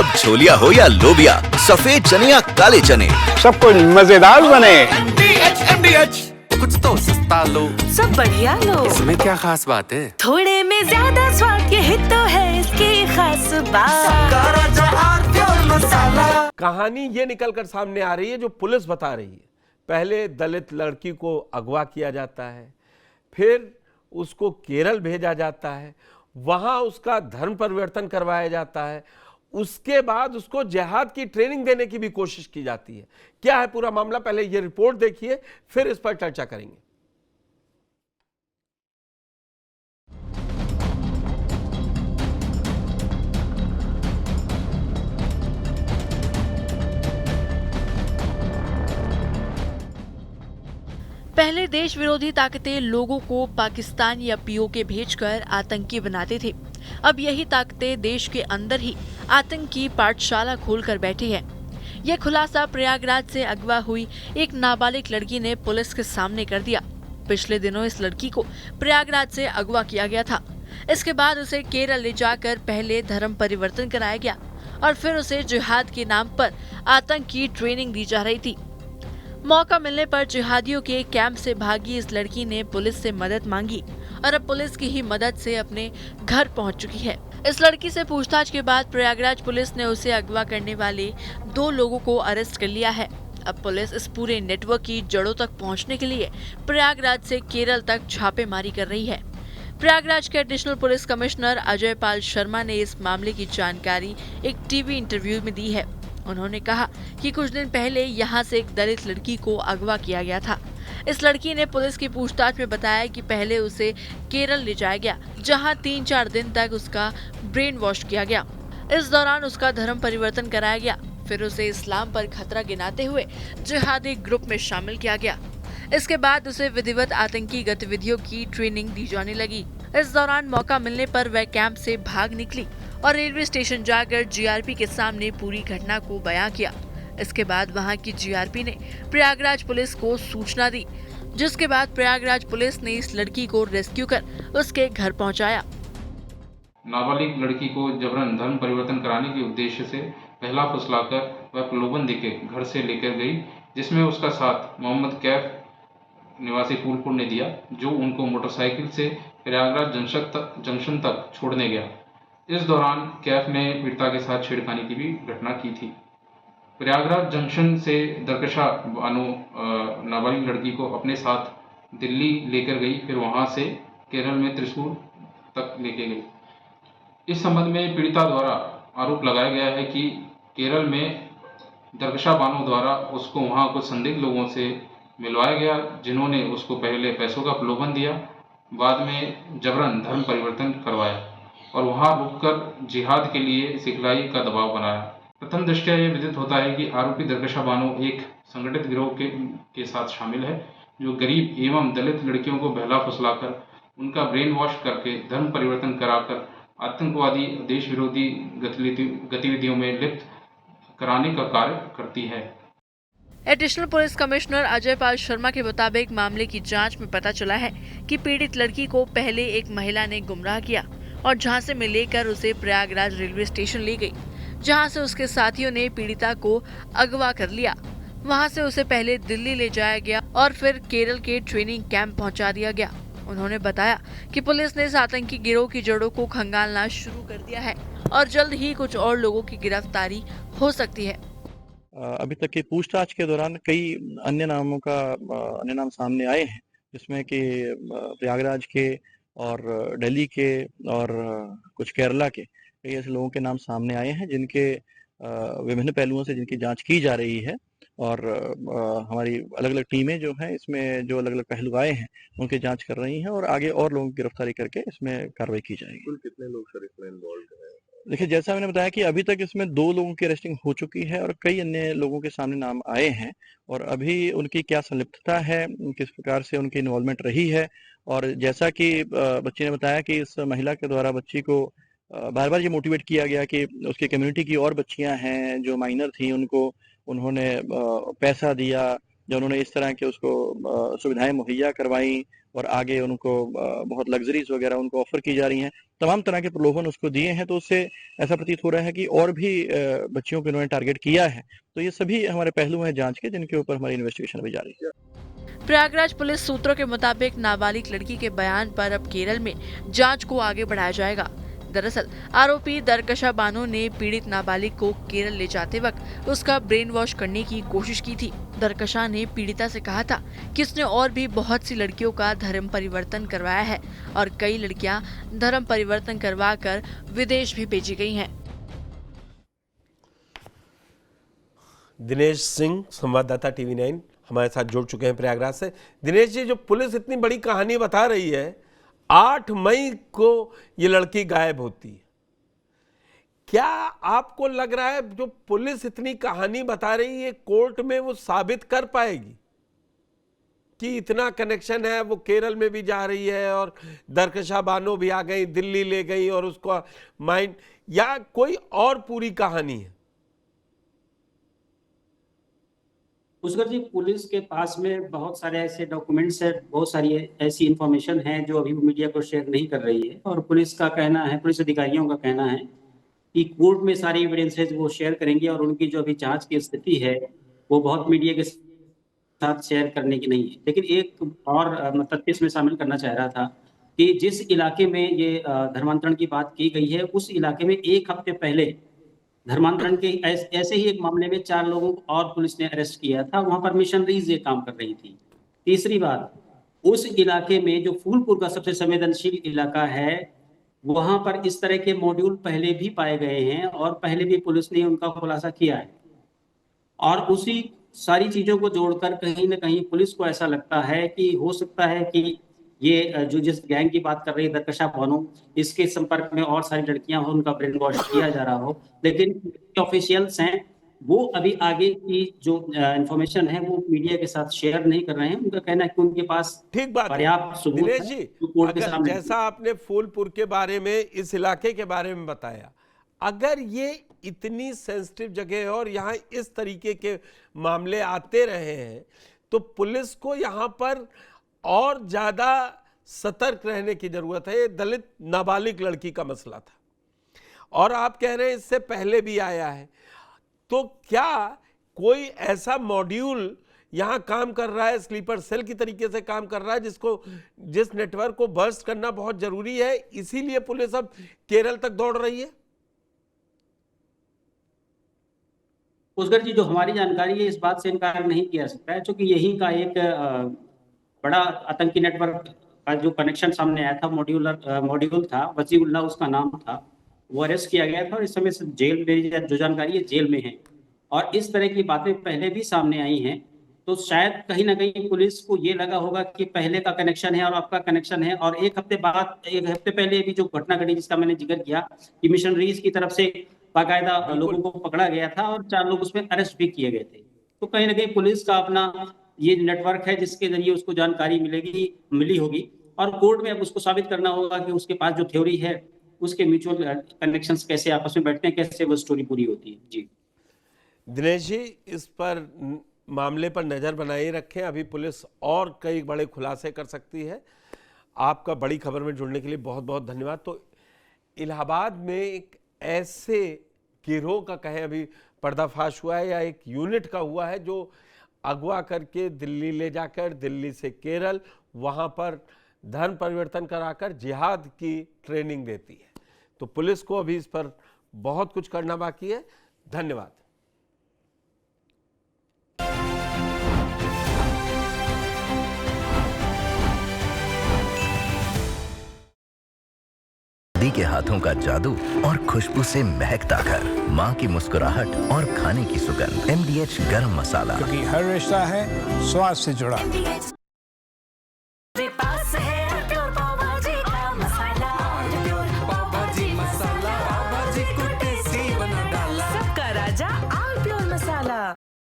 अब छोलिया हो या लोबिया, सफेद चने या काले चने, सब कुछ मजेदार बने। कुछ तो सस्ता लो, सब बढ़िया लो। इसमें क्या खास बात है? थोड़े में ज्यादा स्वाद, यही तो है इसकी खास बात। कहानी ये निकल कर सामने आ रही है जो पुलिस बता रही है। पहले दलित लड़की को अगवा किया जाता है, फिर उसको केरल भेजा जाता है, वहां उसका धर्म परिवर्तन करवाया जाता है, उसके बाद उसको जिहाद की ट्रेनिंग देने की भी कोशिश की जाती है। क्या है पूरा मामला, पहले ये रिपोर्ट देखिए, फिर इस पर चर्चा करेंगे। पहले देश विरोधी ताकतें लोगों को पाकिस्तान या पीओके भेजकर आतंकी बनाते थे। अब यही ताकतें देश के अंदर ही आतंकी पाठशाला खोलकर बैठी है। यह खुलासा प्रयागराज से अगवा हुई एक नाबालिग लड़की ने पुलिस के सामने कर दिया। पिछले दिनों इस लड़की को प्रयागराज से अगवा किया गया था। इसके बाद उसे केरल ले जाकर पहले धर्म परिवर्तन कराया गया और फिर उसे जिहाद के नाम पर आतंकी ट्रेनिंग दी जा रही थी। मौका मिलने पर जिहादियों के कैंप से भागी इस लड़की ने पुलिस से मदद मांगी और अब पुलिस की ही मदद से अपने घर पहुंच चुकी है। इस लड़की से पूछताछ के बाद प्रयागराज पुलिस ने उसे अगवा करने वाले 2 लोगों को अरेस्ट कर लिया है। अब पुलिस इस पूरे नेटवर्क की जड़ों तक पहुंचने के लिए प्रयागराज से केरल तक छापेमारी कर रही है। प्रयागराज के additional police commissioner Ajay Pal Sharma ने इस मामले की जानकारी एक टीवी इंटरव्यू में दी है। उन्होंने कहा कि कुछ दिन पहले यहां से एक दलित लड़की को अगवा किया गया था। इस लड़की ने पुलिस की पूछताछ में बताया कि पहले उसे केरल ले जाया गया, जहां 3-4 दिन तक उसका ब्रेन वॉश किया गया। इस दौरान उसका धर्म परिवर्तन कराया गया, फिर उसे इस्लाम पर खतरा गिनाते हुए जिहादी ग्रुप में शामिल किया गया। इसके बाद उसे विधिवत आतंकी गतिविधियों की ट्रेनिंग दी जाने लगी। इस दौरान मौका मिलने पर वह कैंप से भाग निकली और रेलवे स्टेशन जाकर जीआरपी के सामने पूरी घटना को बयां किया। इसके बाद वहां की जीआरपी ने प्रयागराज पुलिस को सूचना दी, जिसके बाद प्रयागराज पुलिस ने इस लड़की को रेस्क्यू कर उसके घर पहुंचाया। नाबालिग लड़की को जबरन धर्म परिवर्तन कराने के उद्देश्य से पहला फुसलाकर वह प्रलोभन देके घर से लेकर गई, जिसमें उसका साथ मोहम्मद कैफ निवासी फूलपुर ने दिया, जो उनको मोटरसाइकिल से प्रयागराज जंक्शन तक छोड़ने गया। इस दौरान कैफ ने पीड़िता के साथ छेड़खानी की भी घटना की थी। प्रयागराज जंक्शन से दरकशा बानो नाबालिग लड़की को अपने साथ दिल्ली लेकर गई, फिर वहां से केरल में त्रिशूर तक लेके गई। इस संबंध में पीड़िता द्वारा आरोप लगाया गया है कि केरल में दरकशा बानो द्वारा उसको वहां कुछ संदिग्ध लोगों से मिलवाया गया, जिन्होंने उसको पहले पैसों का प्रलोभन दिया, बाद में जबरन धर्म परिवर्तन करवाया और वहां रुककर जिहाद के लिए सिखलाई का दबाव बनाया। प्रथम दृष्टया यह विदित होता है कि आरोपी दरकशा बानो एक संगठित गिरोह के साथ शामिल है, जो गरीब एवं दलित लड़कियों को बहला फुसलाकर उनका ब्रेन वॉश करके धर्म परिवर्तन कराकर आतंकवादी देश विरोधी गतिविधियों में लिप्त कराने का कार्य करती है। Additional police commissioner Ajay Pal Sharma के मुताबिक मामले की जांच में पता चला है कि पीड़ित लड़की को पहले एक महिला ने गुमराह किया और झांसे में लेकर उसे प्रयागराज रेलवे स्टेशन ले गई, जहां से उसके साथियों ने पीड़िता को अगवा कर लिया। वहां से उसे पहले दिल्ली ले जाया गया और फिर केरल के ट्रेनिंग कैंप पहुंचा दिया गया। उन्होंने बताया कि पुलिस ने इस आतंकी गिरोह की जड़ों को खंगालना शुरू कर दिया है और जल्द ही कुछ और लोगों की गिरफ्तारी हो सकती है। अभी तक की पूछताछ के दौरान कई अन्य नाम सामने आए हैं, जिसमें कि प्रयागराज के और दिल्ली के और कुछ केरला के कई ऐसे लोगों के नाम सामने आए हैं, जिनके विभिन्न पहलुओं से जिनकी जांच की जा रही है और हमारी अलग अलग टीमें जो हैं इसमें जो अलग अलग पहलू आए हैं उनकी जांच कर रही हैं और आगे और लोगों की गिरफ्तारी करके इसमें कार्रवाई की जाएगी। कुल कितने लोग सर इसमें इन्वॉल्व हैं? देखिए, जैसा मैंने बताया कि अभी तक इसमें 2 लोगों की अरेस्टिंग हो चुकी है और कई अन्य लोगों के सामने नाम आए हैं और अभी उनकी क्या संलिप्तता है, किस प्रकार से उनकी इन्वॉल्वमेंट रही है, और जैसा कि बच्ची ने बताया कि इस महिला के द्वारा बच्ची को बार बार ये मोटिवेट किया गया कि उसकी कम्युनिटी की और बच्चियां हैं जो माइनर थी, उनको उन्होंने पैसा दिया, जो उन्होंने इस तरह के उसको सुविधाएं मुहैया करवाई और आगे उनको बहुत लग्जरीज वगैरह उनको ऑफर की जा रही हैं, तमाम तरह के प्रलोभन उसको दिए हैं, तो उससे ऐसा प्रतीत हो रहा है कि और भी बच्चियों को इन्होंने टारगेट किया है। तो ये सभी हमारे पहलू हैं जांच के, जिनके ऊपर हमारी इन्वेस्टिगेशन अभी जारी है। प्रयागराज पुलिस सूत्रों के मुताबिक नाबालिग लड़की के बयान पर अब केरल में जांच को आगे बढ़ाया जाएगा। दरअसल आरोपी दरकशा बानो ने पीड़ित नाबालिग को केरल ले जाते वक्त उसका ब्रेन वॉश करने की कोशिश की थी। दरकशा ने पीड़िता से कहा था कि उसने और भी बहुत सी लड़कियों का धर्म परिवर्तन करवाया है और कई लड़कियां धर्म परिवर्तन करवा कर विदेश भी भेजी गई हैं। दिनेश सिंह, संवाददाता TV9 हमारे साथ जुड़ चुके हैं प्रयागराज से। दिनेश जी, जो पुलिस इतनी बड़ी कहानी बता रही है, 8 मई को ये लड़की गायब होती है, क्या आपको लग रहा है जो पुलिस इतनी कहानी बता रही है कोर्ट में वो साबित कर पाएगी कि इतना कनेक्शन है? वो केरल में भी जा रही है और दरकशा बानो भी आ गई, दिल्ली ले गई और उसका माइंड, या कोई और पूरी कहानी है? पुष्कर जी, पुलिस के पास में बहुत सारे ऐसे डॉक्यूमेंट्स है, बहुत सारी ऐसी इंफॉर्मेशन है जो अभी मीडिया को शेयर नहीं कर रही है। और पुलिस का कहना है, पुलिस अधिकारियों का कहना है कि कोर्ट में सारी एविडेंसेज वो शेयर करेंगे और उनकी जो अभी जांच की स्थिति है वो बहुत मीडिया के साथ शेयर करने की नहीं है। लेकिन एक और तथ्य इसमें शामिल करना चाह रहा था कि जिस इलाके में ये धर्मांतरण की बात की गई है, उस इलाके में 1 हफ्ते पहले धर्मांतरण के ऐसे ही एक मामले में 4 लोगों को और पुलिस ने अरेस्ट किया था। वहां पर मिशनरीज ये काम कर रही थी। तीसरी बात, उस इलाके में जो फूलपुर का सबसे संवेदनशील इलाका है, वहां पर इस तरह के मॉड्यूल पहले भी पाए गए हैं और पहले भी पुलिस ने उनका खुलासा किया है। और उसी सारी चीजों को जोड़कर कहीं ना कहीं पुलिस को ऐसा लगता है कि हो सकता है कि ये जो जिस गैंग की बात कर रही है दरकशा बानो, इसके संपर्क में और सारी लड़कियां हो, उनका ब्रेन वॉश किया जा रहा हो। लेकिन ऑफिशियल्स हैं वो अभी आगे की जो इंफॉर्मेशन है वो मीडिया के साथ शेयर नहीं कर रहे हैं। उनका कहना है कि उनके पास ठीक बात पर्याप्त सबूत दिनेश है जी, जो कोर्ट के सामने। जैसा आपने फूलपुर के बारे में, इस इलाके के बारे में बताया, अगर ये इतनी सेंसिटिव जगह है और यहाँ इस तरीके के मामले आते रहे हैं, तो पुलिस को यहाँ पर और ज्यादा सतर्क रहने की जरूरत है। ये दलित नाबालिग लड़की का मसला था और आप कह रहे हैं इससे पहले भी आया है, तो क्या कोई ऐसा मॉड्यूल यहाँ काम कर रहा है, स्लीपर सेल की तरीके से काम कर रहा है, जिस नेटवर्क को बर्स्ट करना बहुत जरूरी है, इसीलिए पुलिस अब केरल तक दौड़ रही है? पुष्कर जी, जो हमारी जानकारी है इस बात से इनकार नहीं किया सकता है, क्योंकि यही का एक बड़ा आतंकी नेटवर्क का जो कनेक्शन सामने आया था, मॉड्यूल था, वसीउल्लाह उसका नाम था, वो अरेस्ट किया गया था और इस समय जेल में, जो जानकारी है जेल में है। और इस तरह की बातें पहले भी सामने आई हैं, तो शायद कहीं ना कहीं पुलिस को ये लगा होगा कि पहले का कनेक्शन है और आपका कनेक्शन है। और 1 हफ्ते पहले भी जो घटना घटी जिसका मैंने जिक्र किया कि मिशनरीज की तरफ से बाकायदा लोगों को पकड़ा गया था और 4 लोग उसमें अरेस्ट भी किए गए थे। तो कहीं ना कहीं पुलिस का अपना ये नेटवर्क है जिसके जरिए उसको जानकारी मिली होगी और कोर्ट में अब उसको साबित करना होगा कि उसके पास जो थ्योरी है उसके म्यूचुअल कनेक्शंस कैसे आपस में बैठते हैं, कैसे वो स्टोरी पूरी होती है। जी दिनेश जी, इस पर मामले पर नजर बनाए रखें, अभी पुलिस और कई बड़े खुलासे कर सकती है। आपका बड़ी खबर में जुड़ने के लिए बहुत बहुत धन्यवाद। तो इलाहाबाद में एक ऐसे गिरोह का कहें अभी पर्दाफाश हुआ है या एक यूनिट का हुआ है जो अगवा करके दिल्ली ले जाकर, दिल्ली से केरल, वहां पर धर्म परिवर्तन कराकर जिहाद की ट्रेनिंग देती है। तो पुलिस को अभी इस पर बहुत कुछ करना बाकी है। धन्यवाद। दी के हाथों का जादू और खुशबू से महकता घर, माँ की मुस्कुराहट और खाने की सुगंध। MDH गरम मसाला, क्योंकि हर रिश्ता है स्वाद से जुड़ा।